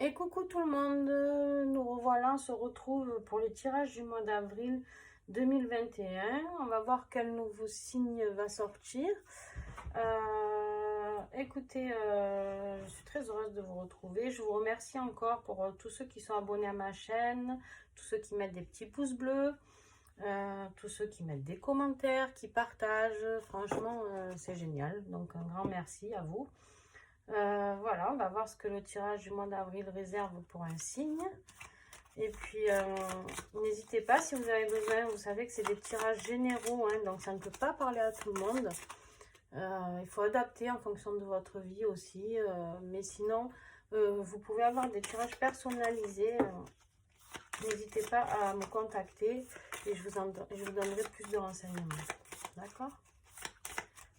Et coucou tout le monde, nous revoilà, on se retrouve pour les tirages du mois d'avril 2021. On va voir quel nouveau signe va sortir. Écoutez, je suis très heureuse de vous retrouver. Je vous remercie encore pour tous ceux qui sont abonnés à ma chaîne, tous ceux qui mettent des petits pouces bleus, tous ceux qui mettent des commentaires, qui partagent. Franchement, c'est génial. Donc un grand merci à vous. Voilà, on va voir ce que le tirage du mois d'avril réserve pour un signe. Et puis, n'hésitez pas si vous avez besoin, vous savez que c'est des tirages généraux, hein, donc ça ne peut pas parler à tout le monde. Il faut adapter en fonction de votre vie aussi. Mais sinon, vous pouvez avoir des tirages personnalisés. N'hésitez pas à me contacter et je vous donnerai plus de renseignements. D'accord?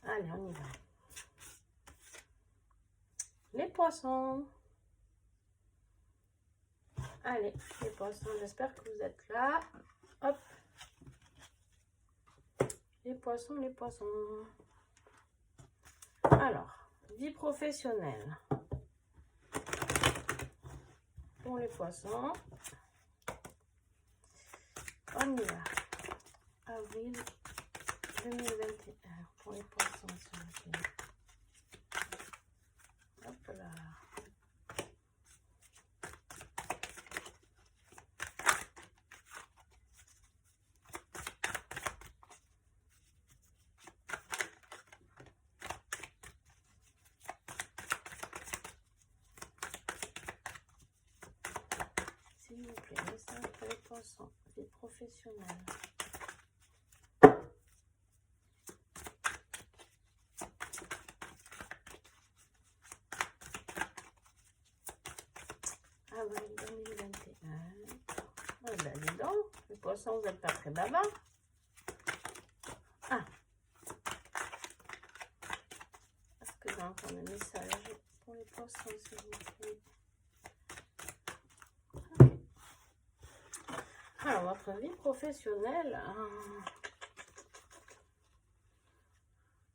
Allez, on y va. Les poissons. Allez, les poissons, j'espère que vous êtes là. Hop. Les poissons, les poissons. Alors, vie professionnelle. Pour les poissons. On y va. Avril 2021. Pour les poissons, s'il vous plaît. Hop là. S'il vous plaît, message pour les poissons, vie professionnelle. Avril 2021. Ah ben dis donc, les poissons, vous n'êtes pas très bavard. Ah. Est-ce que j'ai encore des messages pour les poissons, s'il vous plaît? Alors, votre vie professionnelle,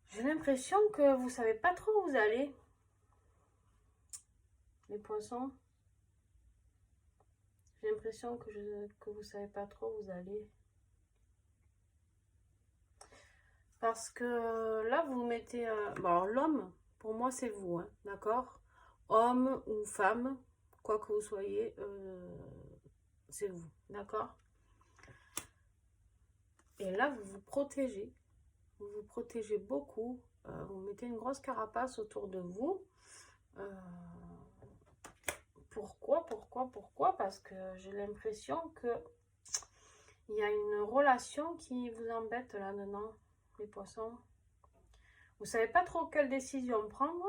j'ai l'impression que vous ne savez pas trop où vous allez. Les poissons, j'ai l'impression que vous ne savez pas trop où vous allez. Parce que là, vous mettez... bon, alors, l'homme, pour moi, c'est vous, hein, d'accord? Homme ou femme, quoi que vous soyez, c'est vous, d'accord? Et là, vous vous protégez. Vous vous protégez beaucoup. Vous mettez une grosse carapace autour de vous. Pourquoi? Parce que j'ai l'impression que il y a une relation qui vous embête là-dedans, les poissons. Vous savez pas trop quelle décision prendre.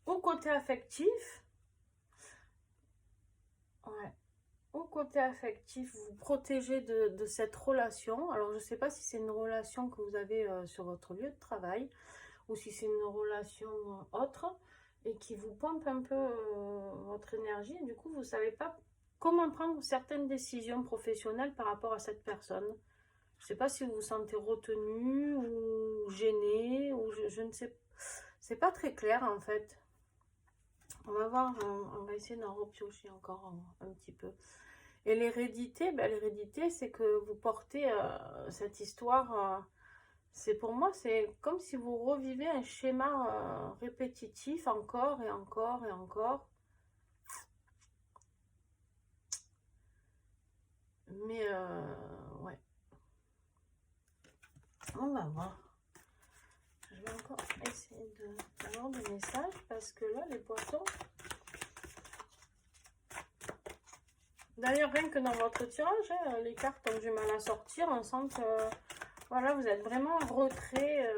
Au côté affectif, ouais. Au côté affectif, vous vous protégez de cette relation. Alors, je ne sais pas si c'est une relation que vous avez sur votre lieu de travail ou si c'est une relation autre et qui vous pompe un peu votre énergie. Et du coup, vous ne savez pas comment prendre certaines décisions professionnelles par rapport à cette personne. Je ne sais pas si vous vous sentez retenu ou gêné ou je ne sais pas. C'est pas très clair en fait. On va voir, on va essayer d'en repiocher encore un petit peu. Et l'hérédité, ben, l'hérédité, c'est que vous portez cette histoire. C'est pour moi, c'est comme si vous revivez un schéma répétitif encore et encore et encore. Mais ouais. On va voir. Je vais encore essayer d'avoir des messages parce que là, les poissons. D'ailleurs, rien que dans votre tirage, hein, les cartes ont du mal à sortir. On sent que voilà, vous êtes vraiment en retrait.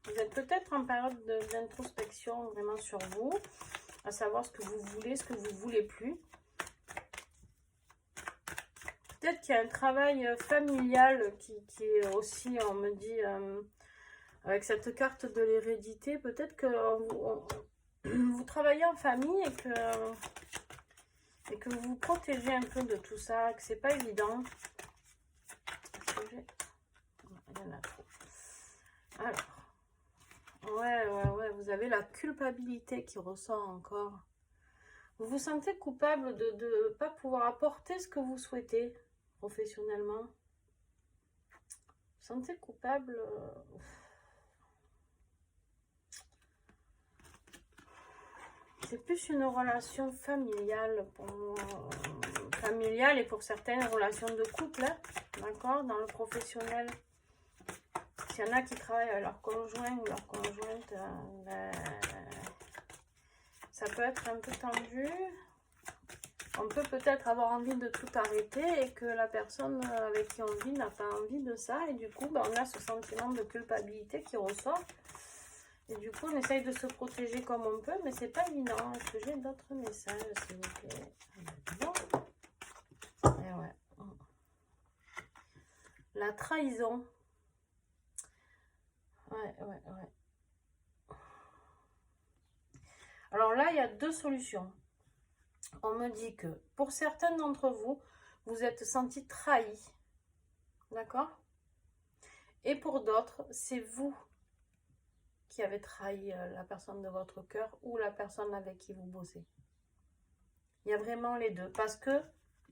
Vous êtes peut-être en période d'introspection vraiment sur vous, à savoir ce que vous voulez, ce que vous ne voulez plus. Peut-être qu'il y a un travail familial qui est aussi, on me dit, avec cette carte de l'hérédité, peut-être que vous travaillez en famille et que vous vous protégez un peu de tout ça, que c'est pas évident. Il y en a trop. Alors, ouais, vous avez la culpabilité qui ressort encore. Vous vous sentez coupable de ne pas pouvoir apporter ce que vous souhaitez professionnellement. Vous vous sentez coupable. C'est plus une relation familiale pour moi. Familiale et pour certaines relations de couple, hein, d'accord, dans le professionnel. S'il y en a qui travaillent avec leur conjoint ou leur conjointe, ben, ça peut être un peu tendu. On peut peut-être avoir envie de tout arrêter et que la personne avec qui on vit n'a pas envie de ça. Et du coup, ben, on a ce sentiment de culpabilité qui ressort. Et du coup, on essaye de se protéger comme on peut, mais c'est pas évident. Est-ce que j'ai d'autres messages, s'il vous plaît? Bon. Et ouais. La trahison. Ouais. Alors là, il y a deux solutions. On me dit que pour certains d'entre vous, vous êtes senti trahi. D'accord? Et pour d'autres, c'est vous qui avez trahi la personne de votre cœur ou la personne avec qui vous bossez. Il y a vraiment les deux. Parce que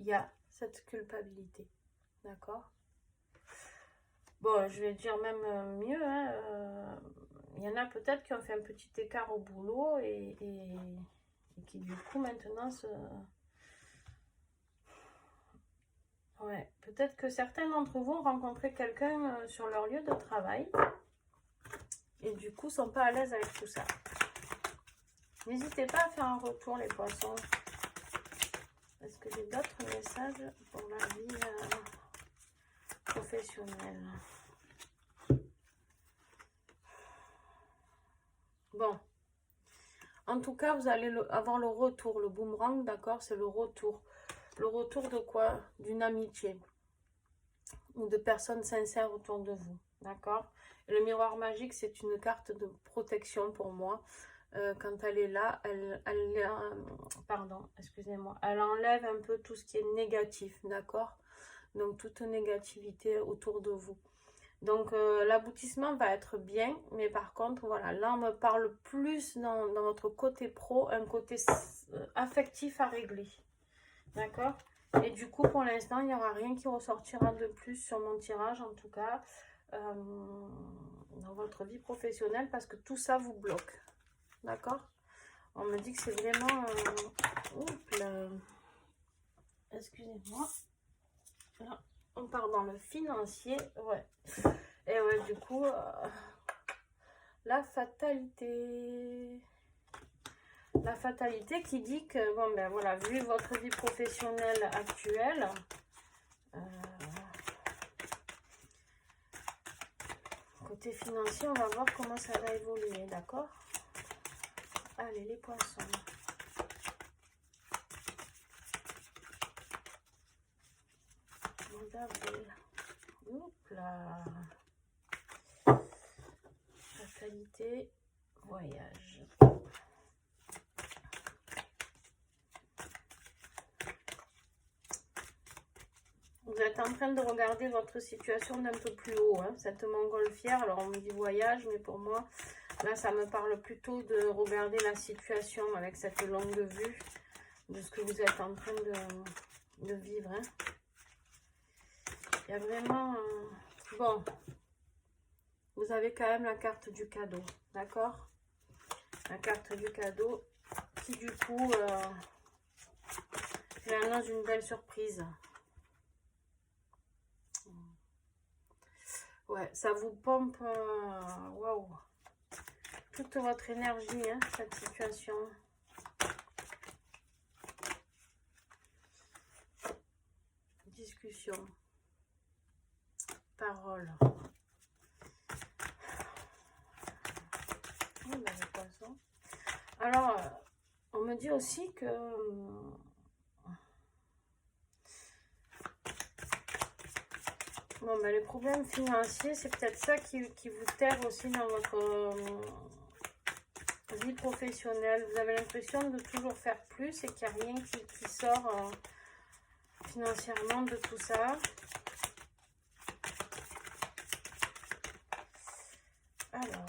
il y a cette culpabilité. D'accord? Bon, je vais dire même mieux. Hein, il y en a peut-être qui ont fait un petit écart au boulot et qui du coup maintenant se... Ouais, peut-être que certains d'entre vous ont rencontré quelqu'un sur leur lieu de travail et du coup sont pas à l'aise avec tout ça. N'hésitez pas à faire un retour les poissons. Est-ce que j'ai d'autres messages pour la vie professionnelle? Bon. En tout cas, vous allez avoir le retour. Le boomerang, d'accord, c'est le retour. Le retour de quoi? D'une amitié. Ou de personnes sincères autour de vous. D'accord? Le miroir magique, c'est une carte de protection pour moi. Quand elle est là, pardon, excusez-moi. Elle enlève un peu tout ce qui est négatif. D'accord? Donc, toute négativité autour de vous. Donc, l'aboutissement va être bien, mais par contre, voilà, là, on me parle plus dans votre côté pro, un côté affectif à régler. D'accord? Et du coup, pour l'instant, il n'y aura rien qui ressortira de plus sur mon tirage, en tout cas, dans votre vie professionnelle, parce que tout ça vous bloque. D'accord? On me dit que c'est vraiment... excusez-moi. Là. On part dans le financier, ouais. Et ouais, du coup, la fatalité. La fatalité qui dit que, bon, ben voilà, vu votre vie professionnelle actuelle, côté financier, on va voir comment ça va évoluer, d'accord? Allez, les poissons. Mois d'avril. Oups là. Fatalité, voyage. Vous êtes en train de regarder votre situation d'un peu plus haut, hein, cette montgolfière. Alors on me dit voyage, mais pour moi, là ça me parle plutôt de regarder la situation avec cette longue vue de ce que vous êtes en train de vivre. Hein. Il y a vraiment... bon, vous avez quand même la carte du cadeau, d'accord? La carte du cadeau qui du coup annonce une belle surprise. Ouais, ça vous pompe, waouh, toute votre énergie, hein, cette situation. Discussion. Parole. Oh, ben, les poissons. Alors, on me dit aussi que... bon, ben, les problèmes financiers, c'est peut-être ça qui vous terre aussi dans votre vie professionnelle. Vous avez l'impression de toujours faire plus et qu'il n'y a rien qui sort financièrement de tout ça. Alors...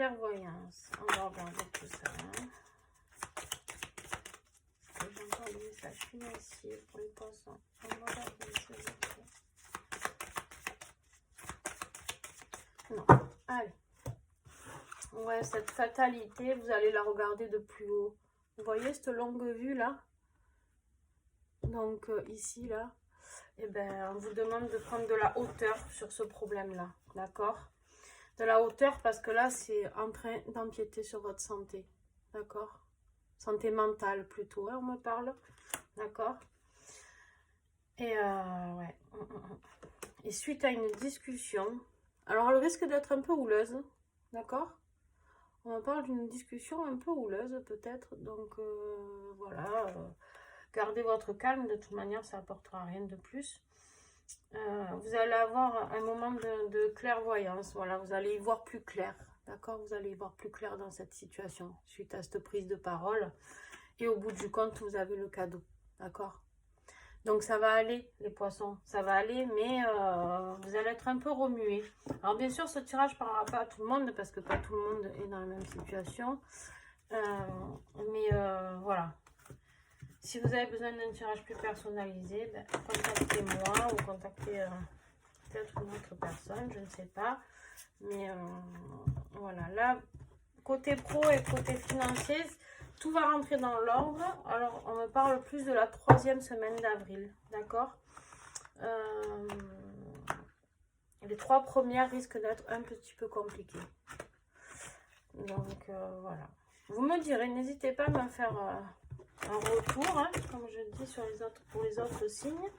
clairvoyance. On va regarder tout ça. Hein. J'ai encore des messages financiers pour les poissons. On va regarder ça. Non, allez. Ouais, cette fatalité, vous allez la regarder de plus haut. Vous voyez cette longue vue là? Donc ici là, eh ben, on vous demande de prendre de la hauteur sur ce problème-là, d'accord? De la hauteur parce que là, c'est en train d'empiéter sur votre santé, d'accord? Santé mentale plutôt, hein, on me parle, d'accord? Et ouais. Et suite à une discussion, alors elle risque d'être un peu houleuse, d'accord? On parle d'une discussion un peu houleuse peut-être, donc voilà, gardez votre calme, de toute manière ça n'apportera rien de plus. Vous allez avoir un moment de clairvoyance, voilà, vous allez y voir plus clair, d'accord? Vous allez y voir plus clair dans cette situation, suite à cette prise de parole, et au bout du compte, vous avez le cadeau, d'accord? Donc ça va aller les poissons, ça va aller, mais vous allez être un peu remués. Alors bien sûr ce tirage ne parlera pas à tout le monde parce que pas tout le monde est dans la même situation. Mais voilà. Si vous avez besoin d'un tirage plus personnalisé, ben, contactez-moi ou contactez peut-être une autre personne, je ne sais pas. Mais voilà, là, côté pro et côté financier, tout va rentrer dans l'ordre. Alors, on me parle plus de la 3e semaine d'avril, d'accord? Les 3 premières risquent d'être un petit peu compliquées. Donc, voilà. Vous me direz, n'hésitez pas à me faire un retour, hein, comme je dis sur les autres, pour les autres signes.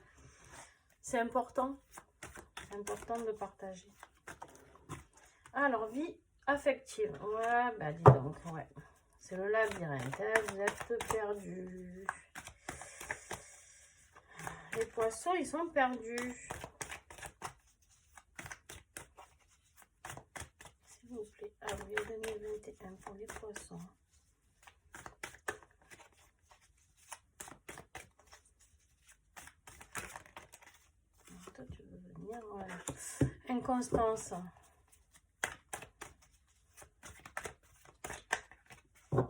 C'est important de partager. Alors, vie affective. Ouais, bah dis donc, ouais. C'est le labyrinthe, hein, vous êtes perdus. Les poissons, ils sont perdus. S'il vous plaît, avril 2021 pour les poissons. Toi, tu veux venir, voilà. Inconstance.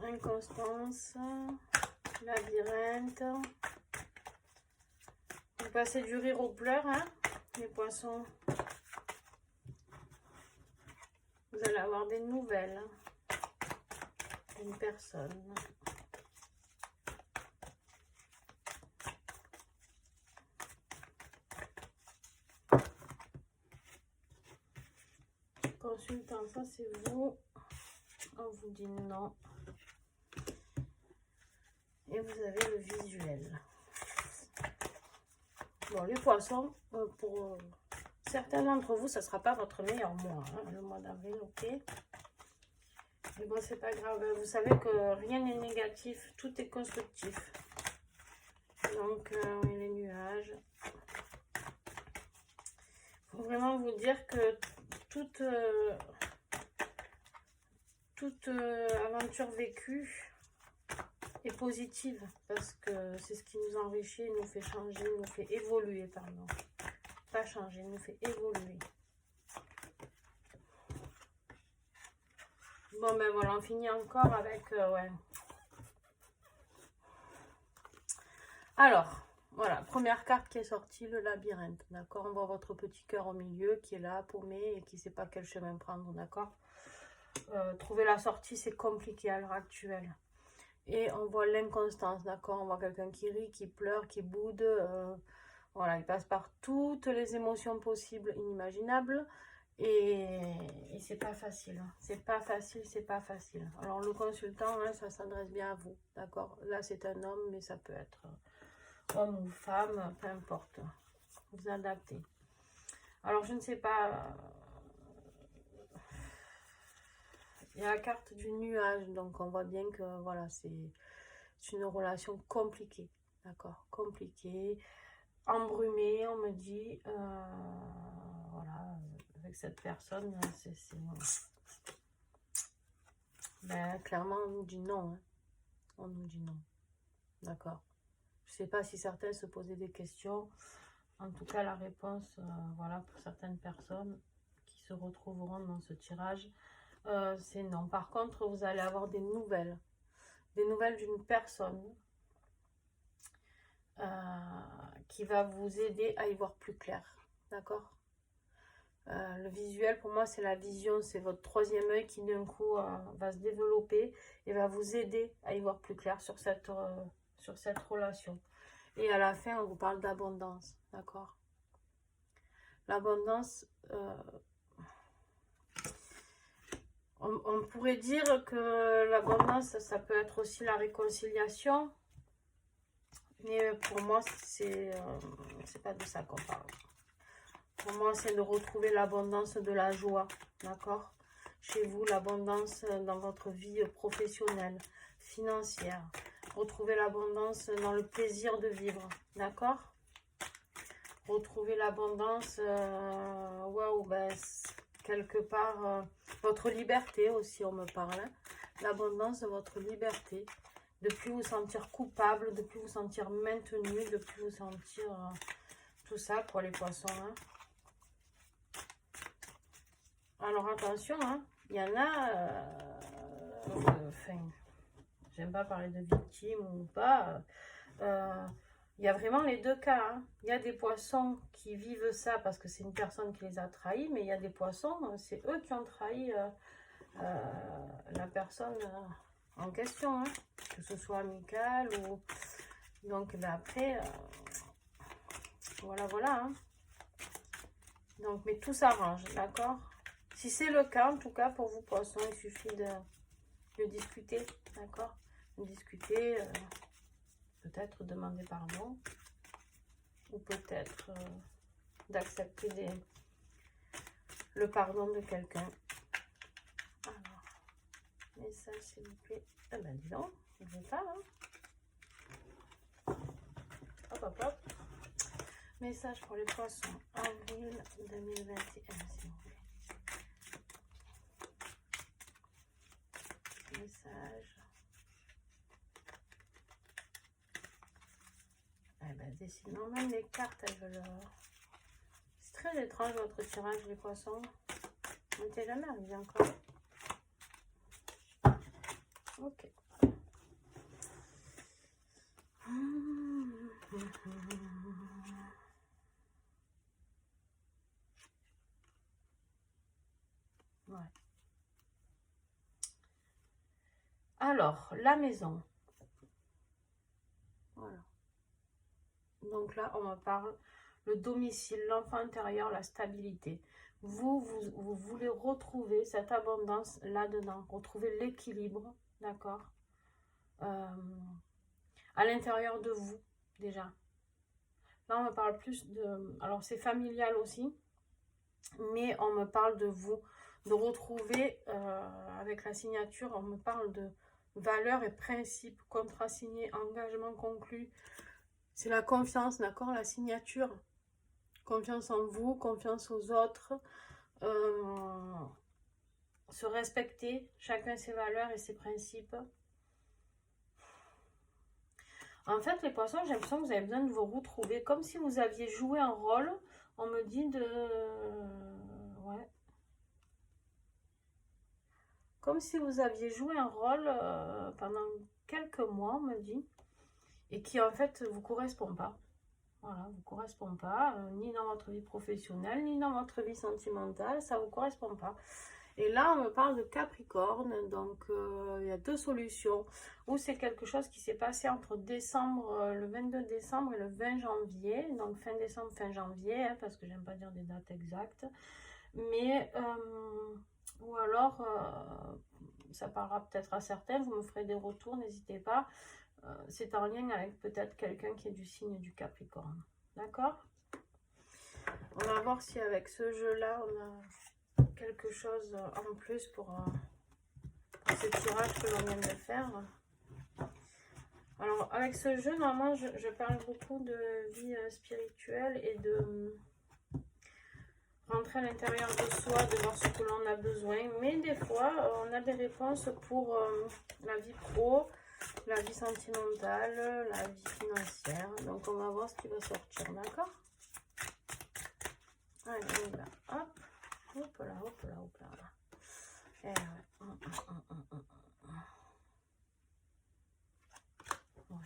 Inconstance, labyrinthe. Vous passez du rire aux pleurs, hein, les poissons. Vous allez avoir des nouvelles. Une personne. Consultant, ça c'est vous. On vous dit non. Et vous avez le visuel. Bon, les poissons, pour certains d'entre vous, ça ne sera pas votre meilleur mois, hein, le mois d'avril, ok. Mais bon, c'est pas grave. Vous savez que rien n'est négatif, tout est constructif. Donc, les nuages. Il faut vraiment vous dire que toute aventure vécue est positive parce que c'est ce qui nous enrichit, nous fait changer, nous fait évoluer, pardon. Pas changer, nous fait évoluer. Bon ben voilà, on finit encore avec ouais. Alors, voilà, première carte qui est sortie, le labyrinthe, d'accord? On voit votre petit cœur au milieu qui est là, paumé et qui ne sait pas quel chemin prendre, d'accord? Trouver la sortie, c'est compliqué à l'heure actuelle. Et on voit l'inconstance, d'accord? On voit quelqu'un qui rit, qui pleure, qui boude. Voilà, il passe par toutes les émotions possibles, inimaginables. Et c'est pas facile. Hein. C'est pas facile, c'est pas facile. Alors, le consultant, hein, ça s'adresse bien à vous, d'accord? Là, c'est un homme, mais ça peut être homme ou femme, peu importe. Vous adaptez. Alors, je ne sais pas... Il y a la carte du nuage, donc on voit bien que voilà, c'est une relation compliquée, d'accord, compliquée, embrumée, on me dit, voilà, avec cette personne, ben, clairement on nous dit non, hein. On nous dit non, d'accord. Je sais pas si certains se posaient des questions, en tout cas la réponse, voilà, pour certaines personnes qui se retrouveront dans ce tirage, c'est non. Par contre, vous allez avoir des nouvelles d'une personne qui va vous aider à y voir plus clair, d'accord? Le visuel, pour moi, c'est la vision, c'est votre troisième œil qui d'un coup va se développer et va vous aider à y voir plus clair sur cette relation. Et à la fin, on vous parle d'abondance, d'accord? L'abondance, on pourrait dire que l'abondance, ça peut être aussi la réconciliation, mais pour moi, c'est pas de ça qu'on parle. Pour moi, c'est de retrouver l'abondance de la joie, d'accord? Chez vous, l'abondance dans votre vie professionnelle, financière. Retrouver l'abondance dans le plaisir de vivre, d'accord? Retrouver l'abondance, waouh, ben, quelque part, votre liberté aussi, on me parle. Hein? L'abondance de votre liberté. De plus vous sentir coupable, de plus vous sentir maintenu, de plus vous sentir tout ça, quoi, les poissons, hein? Alors attention, hein, il y en a, enfin, j'aime pas parler de victime ou pas, il y a vraiment les deux cas, hein. Il y a des poissons qui vivent ça parce que c'est une personne qui les a trahis, mais il y a des poissons, c'est eux qui ont trahi la personne en question, hein, que ce soit amical ou... Donc ben, après, voilà, hein. Donc, mais tout s'arrange, d'accord? Si c'est le cas, en tout cas, pour vous, poissons, il suffit de discuter, d'accord? De discuter, peut-être demander pardon, ou peut-être d'accepter le pardon de quelqu'un. Alors, message, s'il vous plaît. Eh ben, dis donc, je ne veux pas, hein? Hop, hop, hop. Message pour les poissons, avril 2021, s'il vous plaît. Message. Eh ben, décidément, même les cartes, elles veulent... C'est très étrange, votre tirage, les poissons. On n'était jamais arrivé encore. Ok. Ouais. Alors, la maison. Voilà. Donc là, on me parle le domicile, l'enfant intérieur, la stabilité. Vous voulez retrouver cette abondance là-dedans, retrouver l'équilibre, d'accord, à l'intérieur de vous, déjà. Là, on me parle plus de... Alors, c'est familial aussi, mais on me parle de vous, de retrouver, avec la signature, on me parle de valeurs et principes, contrats signés, engagements conclus. C'est la confiance, d'accord, la signature. Confiance en vous, confiance aux autres, se respecter, chacun ses valeurs et ses principes. En fait, les poissons, j'ai l'impression que vous avez besoin de vous retrouver, comme si vous aviez joué un rôle. On me dit de... Ouais. Comme si vous aviez joué un rôle pendant quelques mois, on me dit, et qui en fait vous correspond pas. Voilà, vous correspond pas, ni dans votre vie professionnelle, ni dans votre vie sentimentale, ça vous correspond pas. Et là, on me parle de Capricorne, donc il y a deux solutions. Ou c'est quelque chose qui s'est passé entre décembre, le 22 décembre et le 20 janvier, donc fin décembre, fin janvier, hein, parce que j'aime pas dire des dates exactes. Mais, ou alors, ça parlera peut-être à certains, vous me ferez des retours, n'hésitez pas. C'est en lien avec peut-être quelqu'un qui est du signe du Capricorne. D'accord? On va voir si avec ce jeu-là, on a quelque chose en plus pour ce tirage que l'on vient de faire. Alors, avec ce jeu, normalement, je parle beaucoup de vie spirituelle et de rentrer à l'intérieur de soi, de voir ce que l'on a besoin. Mais des fois, on a des réponses pour la vie pro, la vie sentimentale, la vie financière. Donc, on va voir ce qui va sortir, d'accord? Allez, on y va. Hop, hop là, hop là, hop là. Et ouais. Ouais.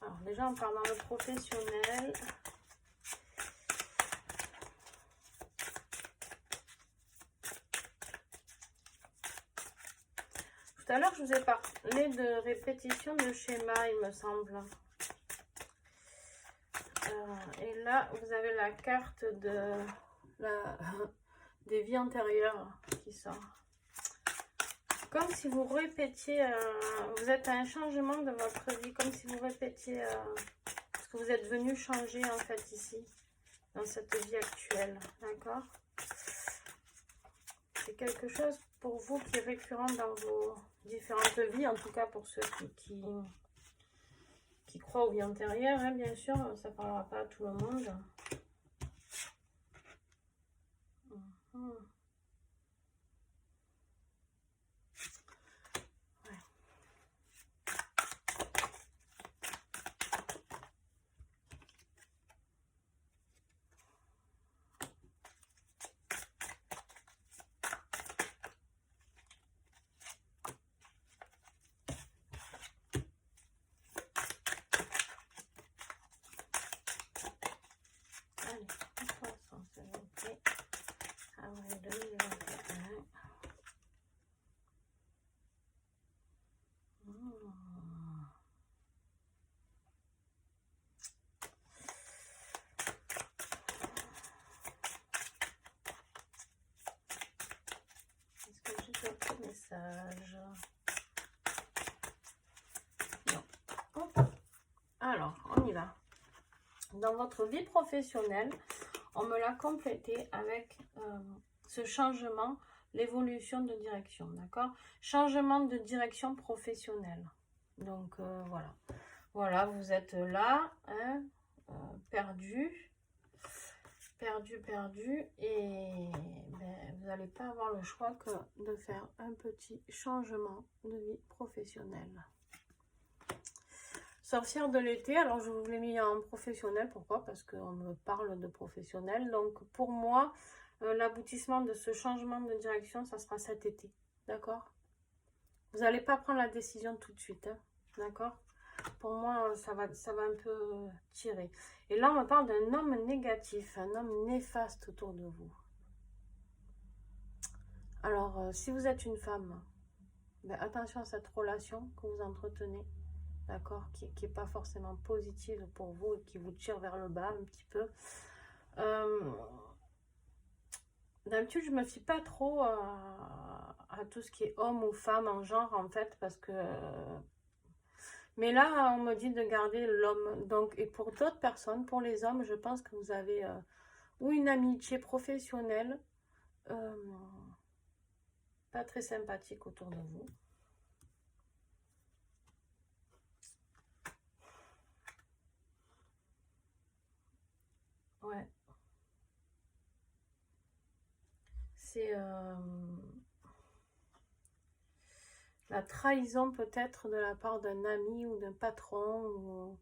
Alors déjà, on part dans le professionnel. Tout à l'heure, je vous ai parlé de répétition de schéma, il me semble. Et là, vous avez la carte des vies antérieures qui sort. Comme si vous répétiez, vous êtes à un changement de votre vie, comme si vous répétiez ce que vous êtes venu changer en fait ici, dans cette vie actuelle, d'accord? C'est quelque chose pour vous qui est récurrent dans vos différentes vies, en tout cas pour ceux qui croient aux vies antérieures, hein, bien sûr, ça ne parlera pas à tout le monde. Message. Non. Hop. Alors, on y va. Dans votre vie professionnelle, on me l'a complété avec ce changement, l'évolution de direction, d'accord? Changement de direction professionnelle. Donc, voilà. Voilà, vous êtes là, hein, perdu, et ben, vous n'allez pas avoir le choix que de faire un petit changement de vie professionnelle. Sorcière de l'été, alors je vous l'ai mis en professionnel, pourquoi? Parce qu'on me parle de professionnel. Donc pour moi, l'aboutissement de ce changement de direction, ça sera cet été, d'accord? Vous n'allez pas prendre la décision tout de suite, hein, d'accord? Pour moi, ça va un peu tirer. Et là, on me parle d'un homme négatif, un homme néfaste autour de vous. Alors, si vous êtes une femme, ben, attention à cette relation que vous entretenez, d'accord, qui n'est pas forcément positive pour vous et qui vous tire vers le bas un petit peu. D'habitude, je ne me fie pas trop à tout ce qui est homme ou femme en genre, en fait, parce que... Mais là, on me dit de garder l'homme. Donc, et pour d'autres personnes, pour les hommes, je pense que vous avez ou une amitié professionnelle pas très sympathique autour de vous. Ouais. C'est la trahison peut-être de la part d'un ami ou d'un patron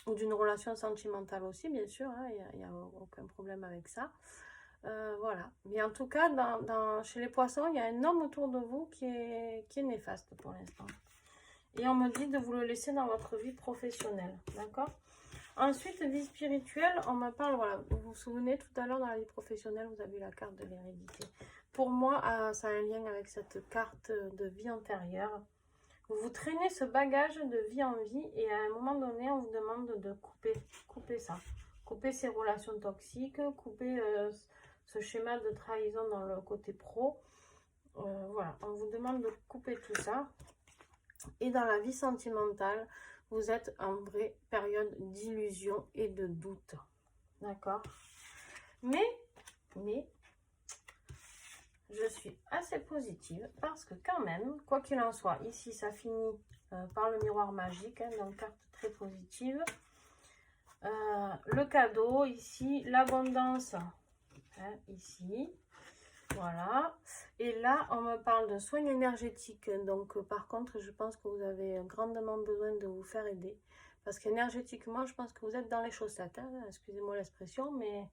ou d'une relation sentimentale aussi, bien sûr, hein, il n'y a aucun problème avec ça. Voilà. Mais en tout cas, chez les poissons, il y a un homme autour de vous qui est néfaste pour l'instant. Et on me dit de vous le laisser dans votre vie professionnelle, d'accord? Ensuite, vie spirituelle, on me parle, voilà, vous vous souvenez, tout à l'heure dans la vie professionnelle, vous avez la carte de l'hérédité. Pour moi, ça a un lien avec cette carte de vie antérieure. Vous traînez ce bagage de vie en vie et à un moment donné, on vous demande de couper ça. Couper ces relations toxiques, couper ce schéma de trahison dans le côté pro. Voilà, on vous demande de couper tout ça. Et dans la vie sentimentale, vous êtes en vraie période d'illusion et de doute. D'accord? Mais, je suis assez positive parce que quand même, quoi qu'il en soit, ici, ça finit par le miroir magique, hein, donc carte très positive. Le cadeau, ici, l'abondance, hein, ici. Voilà. Et là, on me parle de soins énergétiques. Donc, par contre, je pense que vous avez grandement besoin de vous faire aider. Parce qu'énergétiquement, je pense que vous êtes dans les chaussettes. Hein. Excusez-moi l'expression, mais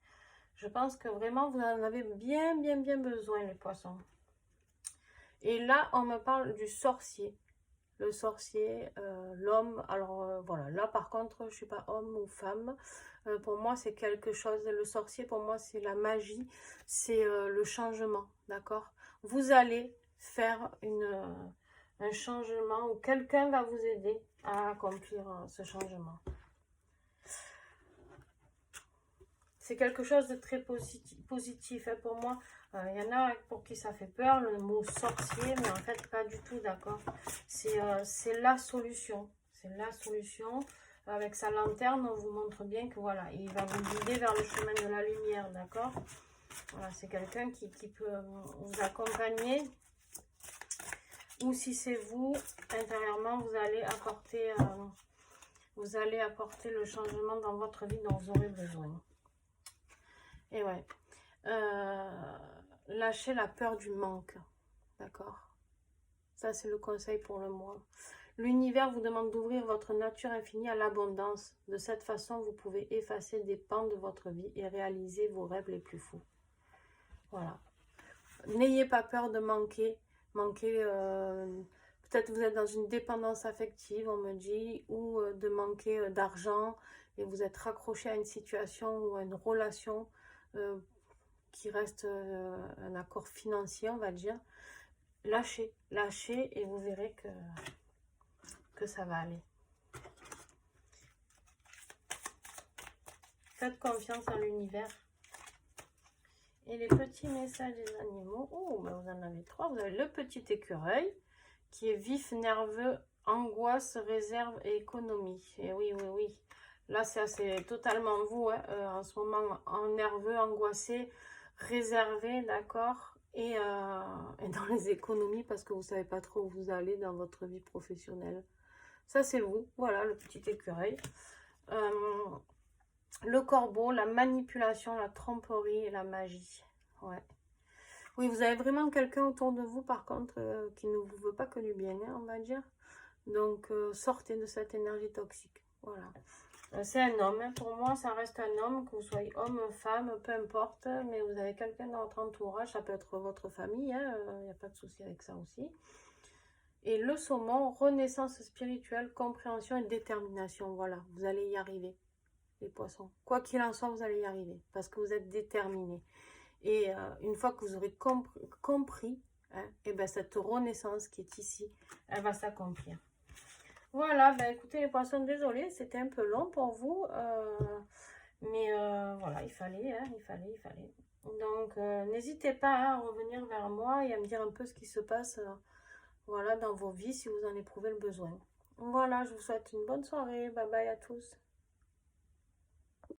Je pense que vraiment, vous en avez bien besoin, les poissons. Et là, on me parle du sorcier. Le sorcier, l'homme. Alors, voilà. Là, par contre, je ne suis pas homme ou femme. Pour moi, c'est quelque chose. Le sorcier, pour moi, c'est la magie. C'est le changement. D'accord? Vous allez faire un changement où quelqu'un va vous aider à accomplir ce changement. C'est quelque chose de très positif hein, pour moi. Il y en a pour qui ça fait peur, le mot sorcier, mais en fait, pas du tout, d'accord. C'est la solution. C'est la solution. Avec sa lanterne, on vous montre bien que voilà, il va vous guider vers le chemin de la lumière, d'accord. Voilà, c'est quelqu'un qui peut vous accompagner. Ou si c'est vous, intérieurement, vous allez apporter le changement dans votre vie dont vous aurez besoin. Et ouais, lâchez la peur du manque, d'accord? Ça, c'est le conseil pour le mois. L'univers vous demande d'ouvrir votre nature infinie à l'abondance. De cette façon, vous pouvez effacer des pans de votre vie et réaliser vos rêves les plus fous. Voilà. N'ayez pas peur de manquer. Peut-être vous êtes dans une dépendance affective, on me dit, ou de manquer d'argent et vous êtes raccroché à une situation ou à une relation qui reste un accord financier, on va dire. Lâchez et vous verrez que ça va aller. Faites confiance en l'univers. Et les petits messages des animaux, oh, ben vous en avez 3. Vous avez le petit écureuil qui est vif, nerveux, angoisse, réserve et économie. Et oui. Là, c'est totalement vous, hein, en ce moment, nerveux, angoissé, réservé, d'accord, et dans les économies parce que vous ne savez pas trop où vous allez dans votre vie professionnelle. Ça, c'est vous. Voilà, le petit écureuil. Le corbeau, la manipulation, la tromperie et la magie. Ouais. Oui, vous avez vraiment quelqu'un autour de vous, par contre, qui ne vous veut pas que du bien, hein, on va dire. Donc, sortez de cette énergie toxique. Voilà. C'est un homme. Hein. Pour moi, ça reste un homme, que vous soyez homme, femme, peu importe. Mais vous avez quelqu'un dans votre entourage. Ça peut être votre famille. Il n'y a pas de souci avec ça aussi. Et le saumon, renaissance spirituelle, compréhension et détermination. Voilà, vous allez y arriver, les poissons. Quoi qu'il en soit, vous allez y arriver. Parce que vous êtes déterminés. Et une fois que vous aurez compris, hein, et ben cette renaissance qui est ici, elle va s'accomplir. Voilà, ben écoutez les poissons, désolé, c'était un peu long pour vous, mais voilà, il fallait, hein, il fallait. Donc, n'hésitez pas à revenir vers moi et à me dire un peu ce qui se passe, voilà, dans vos vies, si vous en éprouvez le besoin. Voilà, je vous souhaite une bonne soirée, bye bye à tous.